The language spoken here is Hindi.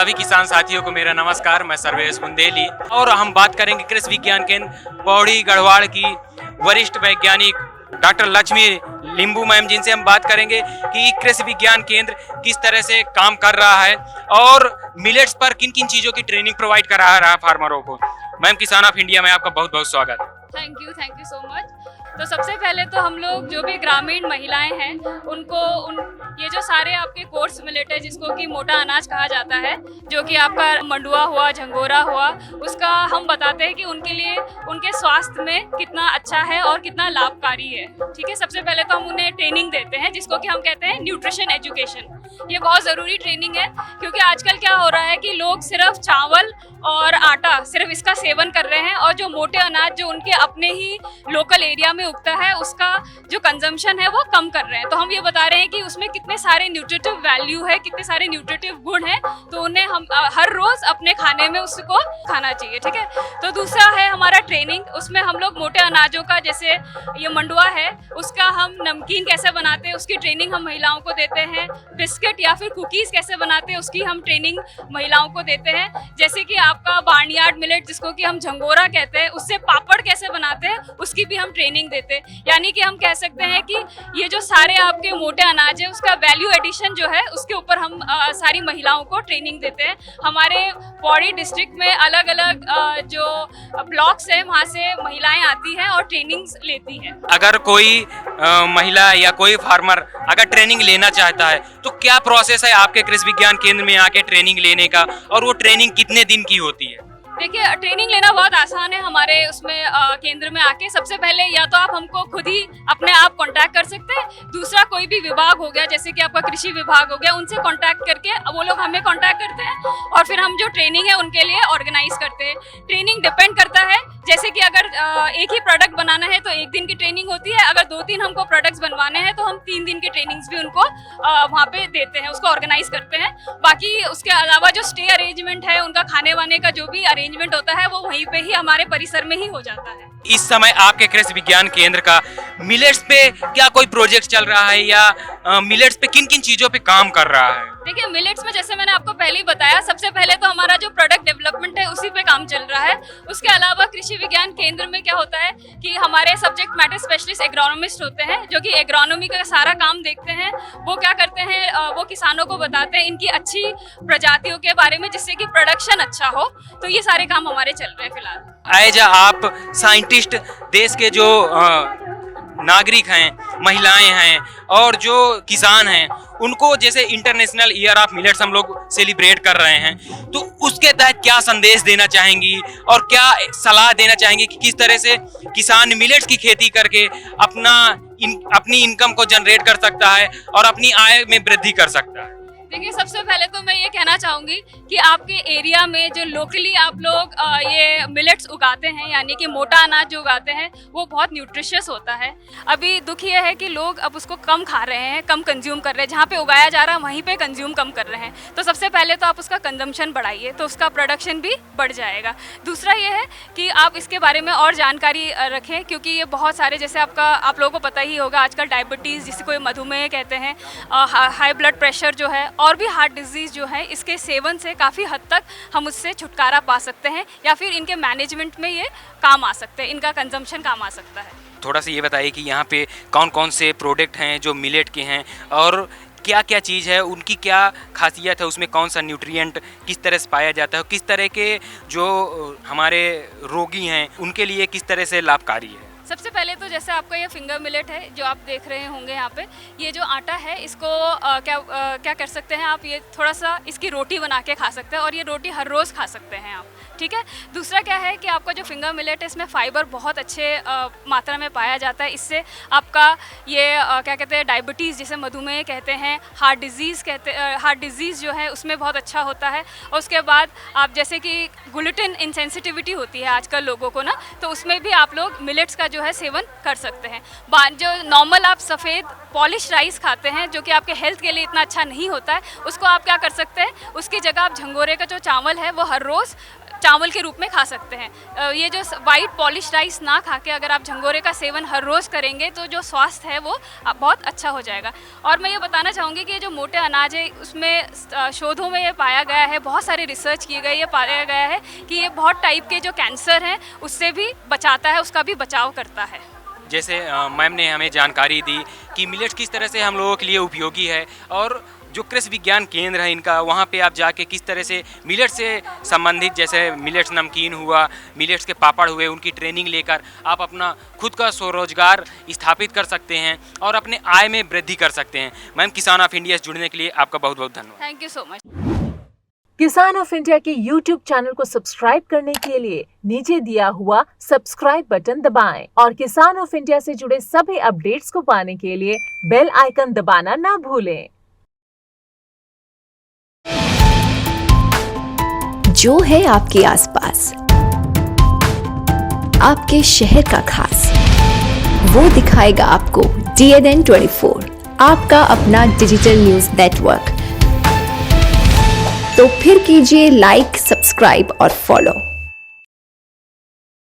सभी किसान साथियों को मेरा नमस्कार। मैं सर्वेश बुंदेली और हम बात करेंगे कृषि विज्ञान केंद्र पौड़ी गढ़वाड़ की वरिष्ठ वैज्ञानिक डॉक्टर लक्ष्मी लिंबू मैम, जिनसे हम बात करेंगे कि कृषि विज्ञान केंद्र किस तरह से काम कर रहा है और मिलेट्स पर किन किन चीज़ों की ट्रेनिंग प्रोवाइड करा रहा है फार्मरों को। मैम, किसान ऑफ इंडिया में आपका बहुत बहुत स्वागत है। Thank you so much. तो सबसे पहले तो हम लोग जो भी ग्रामीण महिलाएं हैं उनको ये जो सारे आपके कोर्स मिलेट है जिसको कि मोटा अनाज कहा जाता है, जो कि आपका मंडुआ हुआ, झंगोरा हुआ, उसका हम बताते हैं कि उनके लिए उनके स्वास्थ्य में कितना अच्छा है और कितना लाभकारी है। ठीक है, सबसे पहले तो हम उन्हें ट्रेनिंग देते हैं जिसको कि हम कहते हैं न्यूट्रिशन एजुकेशन। ये बहुत ज़रूरी ट्रेनिंग है क्योंकि आजकल क्या हो रहा है कि लोग सिर्फ चावल और आटा सिर्फ इसका सेवन कर रहे हैं और जो मोटे अनाज जो उनके अपने ही लोकल एरिया में उगता है उसका जो कंजम्पशन है वो कम कर रहे हैं। तो हम ये बता रहे हैं कि उसमें कितने सारे न्यूट्रिटिव वैल्यू है, कितने सारे न्यूट्रिटिव गुण हैं, तो उन्हें हम हर रोज़ अपने खाने में उसको खाना चाहिए। ठीक है, तो दूसरा है हमारा ट्रेनिंग। उसमें हम लोग मोटे अनाजों का, जैसे ये मंडुआ है, उसका हम नमकीन कैसे बनाते हैं उसकी ट्रेनिंग हम महिलाओं को देते हैं। बिस्किट या फिर कुकीज़ कैसे बनाते हैं उसकी हम ट्रेनिंग महिलाओं को देते हैं। जैसे कि आपका बार्नयार्ड मिलेट जिसको कि हम झंगोरा कहते हैं, उससे पापड़ कैसे बनाते हैं उसकी भी हम ट्रेनिंग देते हैं। यानी कि हम कह सकते हैं कि ये जो सारे आपके मोटे अनाज है उसका वैल्यू एडिशन जो है उसके ऊपर हम सारी महिलाओं को ट्रेनिंग देते हैं। हमारे पौड़ी डिस्ट्रिक्ट में अलग अलग जो ब्लॉक्स है वहाँ से महिलाएं आती हैं और ट्रेनिंग्स लेती हैं। अगर कोई महिला या कोई फार्मर अगर ट्रेनिंग लेना चाहता है तो क्या प्रोसेस है आपके कृषि विज्ञान केंद्र में आके ट्रेनिंग लेने का, और वो ट्रेनिंग कितने दिन की होती है? देखिए, ट्रेनिंग लेना बहुत आसान है हमारे उसमें केंद्र में आके। सबसे पहले या तो आप हमको खुद ही अपने आप कांटेक्ट कर सकते हैं, दूसरा कोई भी विभाग हो गया जैसे कि आपका कृषि विभाग हो गया, उनसे कांटेक्ट करके वो लोग हमें कांटेक्ट करते हैं और फिर हम जो ट्रेनिंग है उनके लिए ऑर्गेनाइज करते हैं। ट्रेनिंग डिपेंड करता है, जैसे कि अगर एक ही प्रोडक्ट बनाना है तो 1 दिन की ट्रेनिंग होती है, अगर 2-3 हमको प्रोडक्ट्स बनवाने हैं तो हम 3 दिन की ट्रेनिंग्स भी उनको वहाँ पे देते हैं, उसको ऑर्गेनाइज करते हैं। बाकी उसके अलावा जो स्टे अरेंजमेंट है, उनका खाने वाने का जो भी अरेंजमेंट होता है वो वहीं पे ही हमारे परिसर में ही हो जाता है। इस समय आपके कृषि विज्ञान केंद्र का मिलेट्स पे क्या कोई प्रोजेक्ट चल रहा है या मिलेट्स पे किन किन चीजों पे काम कर रहा है? देखिए, मिलेट्स में जैसे मैंने आपको पहले ही बताया, सबसे पहले तो हमारा जो प्रोडक्ट डेवलपमेंट है उसी पे काम चल रहा है। उसके अलावा कृषि विज्ञान केंद्र में क्या होता है कि हमारे सब्जेक्ट मैटर स्पेशलिस्ट एग्रोनॉमिस्ट होते हैं जो कि एग्रोनॉमी का सारा काम देखते हैं। वो क्या करते हैं, वो किसानों को बताते हैं इनकी अच्छी प्रजातियों के बारे में जिससे कि प्रोडक्शन अच्छा हो। तो ये सारे काम हमारे चल रहे हैं फिलहाल। एज आप साइंटिस्ट देश के जो नागरिक हैं, महिलाएं हैं और जो किसान हैं, उनको जैसे इंटरनेशनल ईयर ऑफ मिलेट्स हम लोग सेलिब्रेट कर रहे हैं, तो उसके तहत क्या संदेश देना चाहेंगी और क्या सलाह देना चाहेंगी कि किस तरह से किसान मिलेट्स की खेती करके अपनी इनकम को जनरेट कर सकता है और अपनी आय में वृद्धि कर सकता है? देखिए, सबसे पहले तो मैं ये कहना चाहूँगी कि आपके एरिया में जो लोकली आप लोग ये मिलेट्स उगाते हैं, यानी कि मोटा अनाज जो उगाते हैं, वो बहुत न्यूट्रिशियस होता है। अभी दुख ये है कि लोग अब उसको कम खा रहे हैं, कम कंज्यूम कर रहे हैं। जहाँ पे उगाया जा रहा है वहीं पे कंज्यूम कम कर रहे हैं। तो सबसे पहले तो आप उसका कंजम्पशन बढ़ाइए तो उसका प्रोडक्शन भी बढ़ जाएगा। दूसरा ये है कि आप इसके बारे में और जानकारी रखें क्योंकि ये बहुत सारे, जैसे आप लोगों को पता ही होगा आजकल डायबिटीज़ जिसे कोई मधुमेह कहते हैं, हाई ब्लड प्रेशर जो है और भी हार्ट डिजीज़ जो है, इसके सेवन से काफ़ी हद तक हम उससे छुटकारा पा सकते हैं या फिर इनके मैनेजमेंट में ये काम आ सकते हैं, इनका कंजम्पशन काम आ सकता है। थोड़ा सा ये बताइए कि यहाँ पे कौन कौन से प्रोडक्ट हैं जो मिलेट के हैं और क्या क्या चीज़ है, उनकी क्या खासियत है, उसमें कौन सा न्यूट्रिएंट किस तरह से पाया जाता है, किस तरह के जो हमारे रोगी हैं उनके लिए किस तरह से लाभकारी है? सबसे पहले तो जैसे आपका ये फिंगर मिलेट है जो आप देख रहे होंगे यहाँ पे, ये जो आटा है इसको क्या कर सकते हैं आप, ये थोड़ा सा इसकी रोटी बना के खा सकते हैं और ये रोटी हर रोज़ खा सकते हैं आप। ठीक है, दूसरा क्या है कि आपका जो फिंगर मिलेट है इसमें फाइबर बहुत अच्छे मात्रा में पाया जाता है। इससे आपका ये क्या कहते हैं, डायबिटीज़ जिसे मधुमेह कहते हैं, हार्ट डिज़ीज़ जो है उसमें बहुत अच्छा होता है। और उसके बाद आप जैसे कि ग्लूटेन इंसेंसिटिविटी होती है आजकल लोगों को ना, तो उसमें भी आप लोग मिलेट्स का जो है सेवन कर सकते हैं। जो नॉर्मल आप सफ़ेद पॉलिश राइस खाते हैं जो कि आपके हेल्थ के लिए इतना अच्छा नहीं होता है, उसको आप क्या कर सकते हैं, उसकी जगह आप झंगोरे का जो चावल है वो हर रोज़ चावल के रूप में खा सकते हैं। ये जो वाइट पॉलिश राइस ना खा के अगर आप झंगोरे का सेवन हर रोज़ करेंगे तो जो स्वास्थ्य है वो बहुत अच्छा हो जाएगा। और मैं ये बताना चाहूँगी कि ये जो मोटे अनाज है उसमें शोधों में ये पाया गया है, बहुत सारे रिसर्च किए गए, ये पाया गया है कि ये बहुत टाइप के जो कैंसर हैं उससे भी बचाता है, उसका भी बचाव करता है। जैसे मैम ने हमें जानकारी दी कि मिलेट्स किस तरह से हम लोगों के लिए उपयोगी है, और जो कृषि विज्ञान केंद्र है इनका, वहाँ पे आप जाके किस तरह से मिलेट्स से संबंधित, जैसे मिलेट्स नमकीन हुआ, मिलेट्स के पापड़ हुए, उनकी ट्रेनिंग लेकर आप अपना खुद का स्वरोजगार स्थापित कर सकते हैं और अपने आय में वृद्धि कर सकते हैं। मैम, किसान ऑफ इंडिया से जुड़ने के लिए आपका बहुत बहुत धन्यवाद। Thank you so much. किसान ऑफ इंडिया के YouTube चैनल को सब्सक्राइब करने के लिए नीचे दिया हुआ सब्सक्राइब बटन दबाएं और किसान ऑफ इंडिया से जुड़े सभी अपडेट्स को पाने के लिए बेल आइकन दबाना ना भूलें। जो है आपके आसपास, आपके शहर का खास, वो दिखाएगा आपको DNN 24, आपका अपना डिजिटल न्यूज नेटवर्क। तो फिर कीजिए लाइक, सब्सक्राइब और फॉलो।